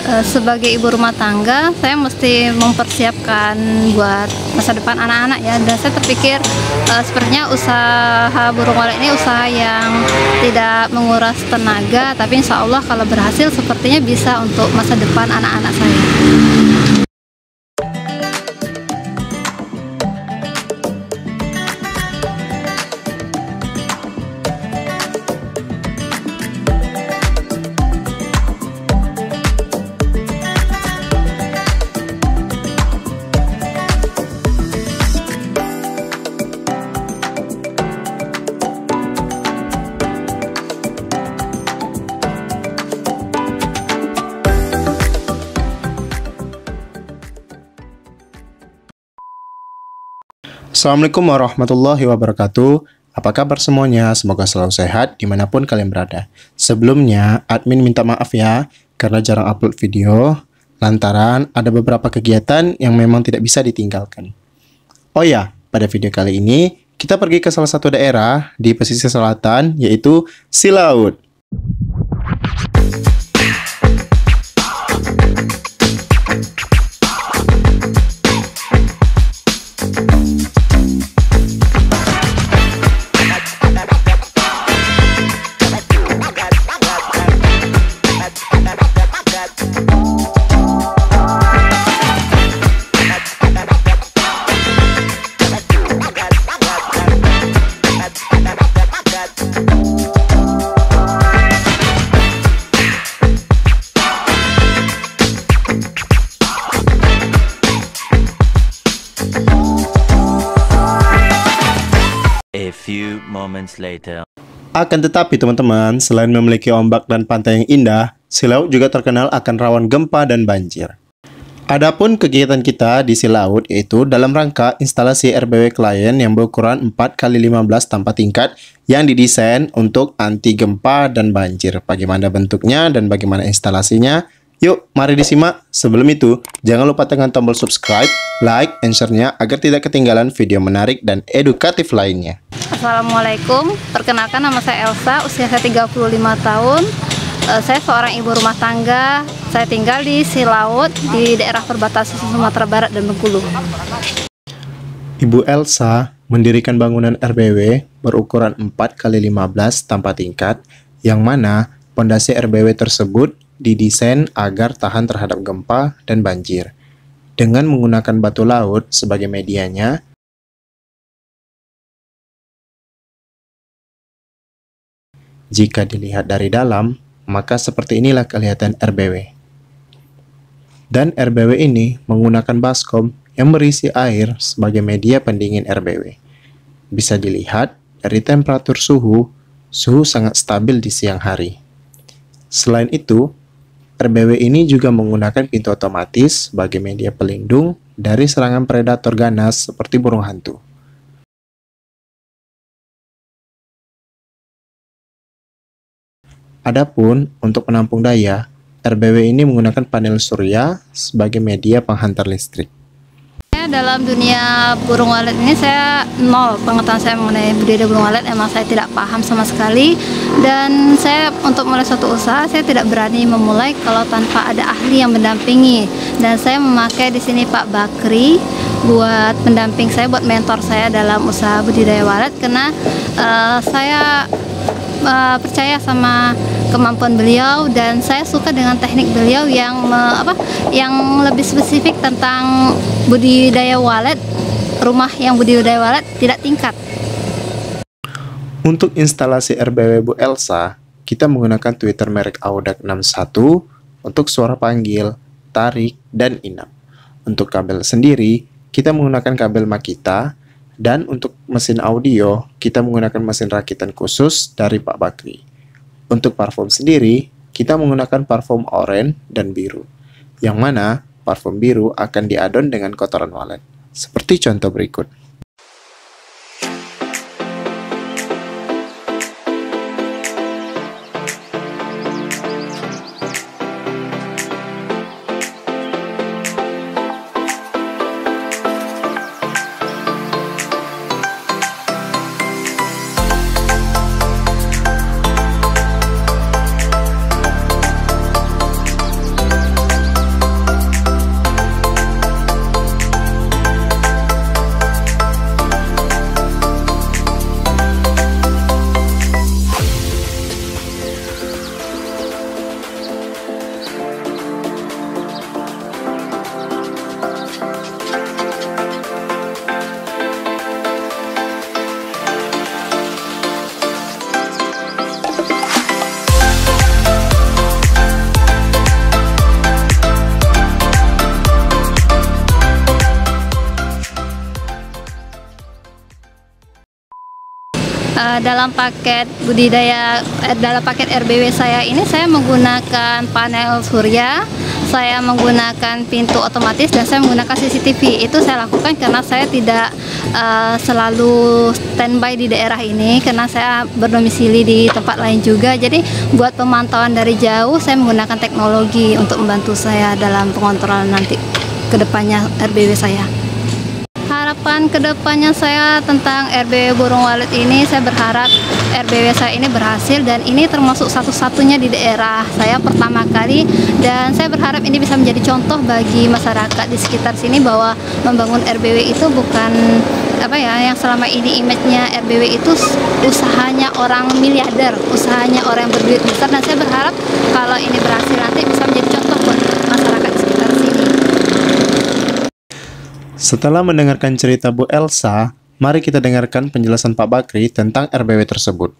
sebagai ibu rumah tangga, saya mesti mempersiapkan buat masa depan anak-anak ya. Dan saya terpikir sepertinya usaha burung walet ini usaha yang tidak menguras tenaga, tapi insya Allah kalau berhasil sepertinya bisa untuk masa depan anak-anak saya. Assalamualaikum warahmatullahi wabarakatuh. Apa kabar semuanya? Semoga selalu sehat dimanapun kalian berada. Sebelumnya, admin minta maaf ya karena jarang upload video lantaran ada beberapa kegiatan yang memang tidak bisa ditinggalkan. Oh ya, pada video kali ini kita pergi ke salah satu daerah di pesisir selatan, yaitu Silaut. A few moments later. Akan tetapi teman-teman, selain memiliki ombak dan pantai yang indah, Silaut juga terkenal akan rawan gempa dan banjir. Adapun kegiatan kita di Silaut yaitu dalam rangka instalasi RBW klien yang berukuran 4x15 tanpa tingkat yang didesain untuk anti gempa dan banjir. Bagaimana bentuknya dan bagaimana instalasinya? Yuk, mari disimak. Sebelum itu, jangan lupa tekan tombol subscribe, like, and share-nya agar tidak ketinggalan video menarik dan edukatif lainnya. Assalamualaikum, perkenalkan nama saya Elsa, usia saya 35 tahun. Saya seorang ibu rumah tangga. Saya tinggal di Silaut, di daerah perbatasan Sumatera Barat dan Bengkulu. Ibu Elsa mendirikan bangunan RBW berukuran 4x15 tanpa tingkat, yang mana pondasi RBW tersebut didesain agar tahan terhadap gempa dan banjir. Dengan menggunakan batu laut sebagai medianya, jika dilihat dari dalam, maka seperti inilah kelihatan RBW. Dan RBW ini menggunakan baskom yang berisi air sebagai media pendingin RBW. Bisa dilihat dari temperatur suhu sangat stabil di siang hari. Selain itu, RBW ini juga menggunakan pintu otomatis sebagai media pelindung dari serangan predator ganas seperti burung hantu. Adapun untuk penampung daya, RBW ini menggunakan panel surya sebagai media penghantar listrik. Dalam dunia burung walet ini saya nol pengetahuan saya mengenai budidaya burung walet. Emang saya tidak paham sama sekali, dan saya untuk mulai suatu usaha saya tidak berani memulai kalau tanpa ada ahli yang mendampingi. Dan saya memakai di sini Pak Bakri buat pendamping saya, buat mentor saya dalam usaha budidaya walet, karena saya percaya sama kemampuan beliau dan saya suka dengan teknik beliau yang yang lebih spesifik tentang budidaya walet, rumah yang budidaya walet tidak tingkat. Untuk instalasi RBW Bu Elsa, kita menggunakan tweeter merek Audax 61 untuk suara panggil, tarik, dan inap. Untuk kabel sendiri, kita menggunakan kabel Makita, dan untuk mesin audio, kita menggunakan mesin rakitan khusus dari Pak Bakri. Untuk parfum sendiri, kita menggunakan parfum oranye dan biru, yang mana parfum biru akan diadon dengan kotoran walet, seperti contoh berikut. dalam paket dalam paket RBW saya ini saya menggunakan panel surya, saya menggunakan pintu otomatis, dan saya menggunakan CCTV. Itu saya lakukan karena saya tidak selalu standby di daerah ini, karena saya berdomisili di tempat lain juga. Jadi buat pemantauan dari jauh saya menggunakan teknologi untuk membantu saya dalam pengontrolan nanti kedepannya RBW saya. Harapan kedepannya saya tentang RBW Burung Walet ini, saya berharap RBW saya ini berhasil, dan ini termasuk satu-satunya di daerah saya pertama kali, dan saya berharap ini bisa menjadi contoh bagi masyarakat di sekitar sini bahwa membangun RBW itu bukan yang selama ini image-nya RBW itu usahanya orang miliarder, usahanya orang yang berduit besar, dan saya berharap kalau ini berhasil nanti bisa menjadi contoh buat masyarakat di sekitar sini. Setelah mendengarkan cerita Bu Elsa, mari kita dengarkan penjelasan Pak Bakri tentang RBW tersebut.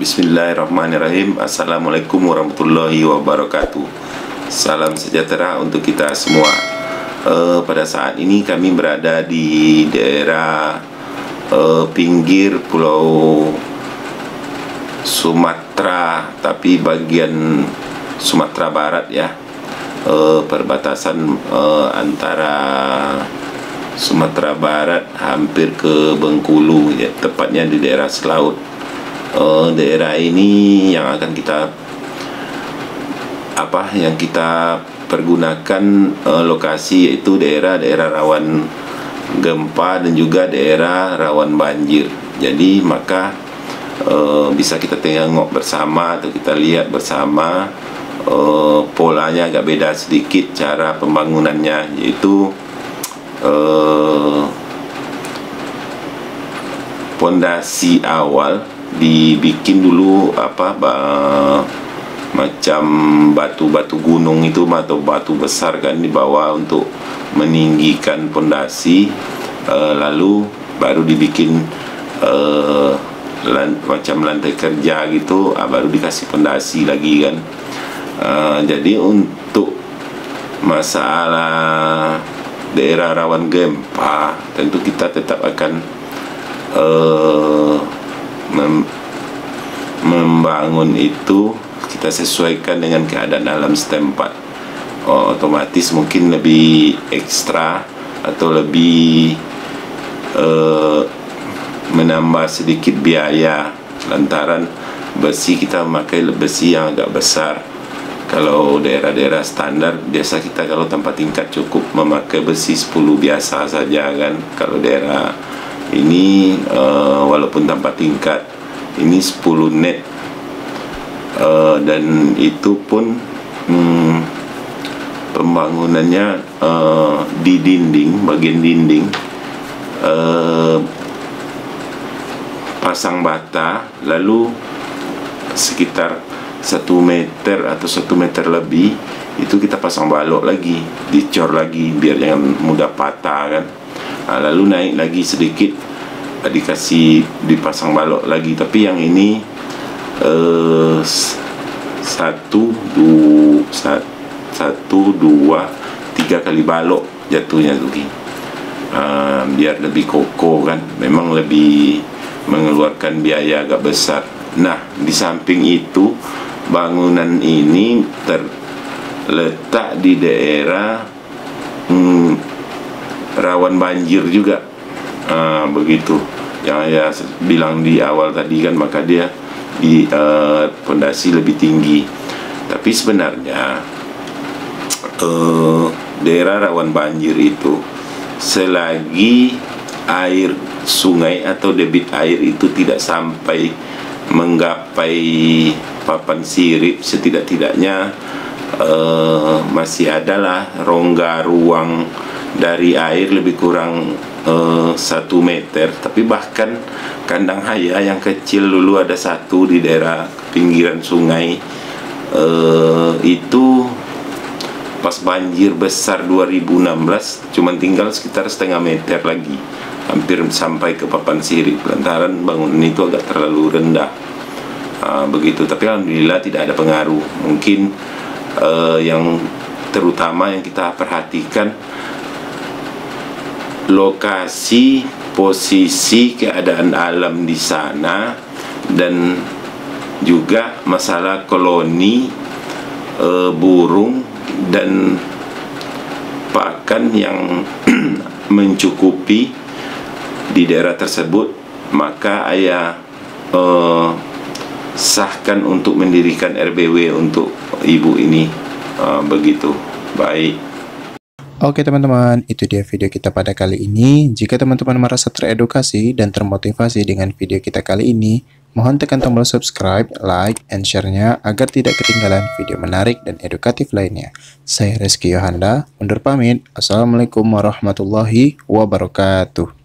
Bismillahirrahmanirrahim. Assalamualaikum warahmatullahi wabarakatuh. Salam sejahtera untuk kita semua. Pada saat ini kami berada di daerah pinggir Pulau Sumatera, tapi bagian Sumatera Barat ya, perbatasan antara Sumatera Barat hampir ke Bengkulu ya, tepatnya di daerah Selaut. Daerah ini yang akan kita pergunakan lokasi, yaitu daerah-daerah rawan gempa dan juga daerah rawan banjir. Jadi maka bisa kita tengok bersama atau kita lihat bersama, polanya agak beda sedikit cara pembangunannya, yaitu pondasi awal dibikin dulu macam batu-batu gunung itu atau batu besar kan dibawa untuk meninggikan pondasi, lalu baru dibikin macam lantai kerja gitu, baru dikasih pondasi lagi kan. Jadi untuk masalah daerah rawan gempa, tentu kita tetap akan membangun itu, kita sesuaikan dengan keadaan alam setempat. Otomatis mungkin lebih ekstra atau lebih menambah sedikit biaya lantaran besi kita memakai besi yang agak besar. Kalau daerah-daerah standar biasa kita kalau tanpa tingkat cukup memakai besi 10 biasa saja kan. Kalau daerah ini walaupun tanpa tingkat ini 10 net, dan itu pun pembangunannya di dinding, bagian dinding pasang bata, lalu sekitar 1 meter atau 1 meter lebih itu kita pasang balok lagi, dicor lagi biar jangan mudah patah kan. Lalu naik lagi sedikit dipasang balok lagi, tapi yang ini 1, 2, 3 kali balok jatuhnya tuh biar lebih kokoh kan, memang lebih mengeluarkan biaya agak besar. Nah, di samping itu bangunan ini terletak di daerah rawan banjir juga, begitu yang saya bilang di awal tadi kan, maka dia di pondasi lebih tinggi. Tapi sebenarnya daerah rawan banjir itu selagi air sungai atau debit air itu tidak sampai menggapai papan sirip, setidak-tidaknya masih adalah rongga ruang dari air lebih kurang 1 meter. Tapi bahkan kandang haya yang kecil dulu ada satu di daerah pinggiran sungai, itu pas banjir besar 2016 cuman tinggal sekitar setengah meter lagi, hampir sampai ke papan sirip lantaran bangunan itu agak terlalu rendah. Begitu. Tapi alhamdulillah tidak ada pengaruh. Mungkin yang terutama yang kita perhatikan lokasi, posisi, keadaan alam di sana dan juga masalah koloni burung dan pakan yang mencukupi di daerah tersebut, maka ayah sahkan untuk mendirikan RBW untuk ibu ini. Begitu. Baik. Oke teman-teman, itu dia video kita pada kali ini. Jika teman-teman merasa teredukasi dan termotivasi dengan video kita kali ini, mohon tekan tombol subscribe, like, and share-nya agar tidak ketinggalan video menarik dan edukatif lainnya. Saya Reski Yohanda, undur pamit. Assalamualaikum warahmatullahi wabarakatuh.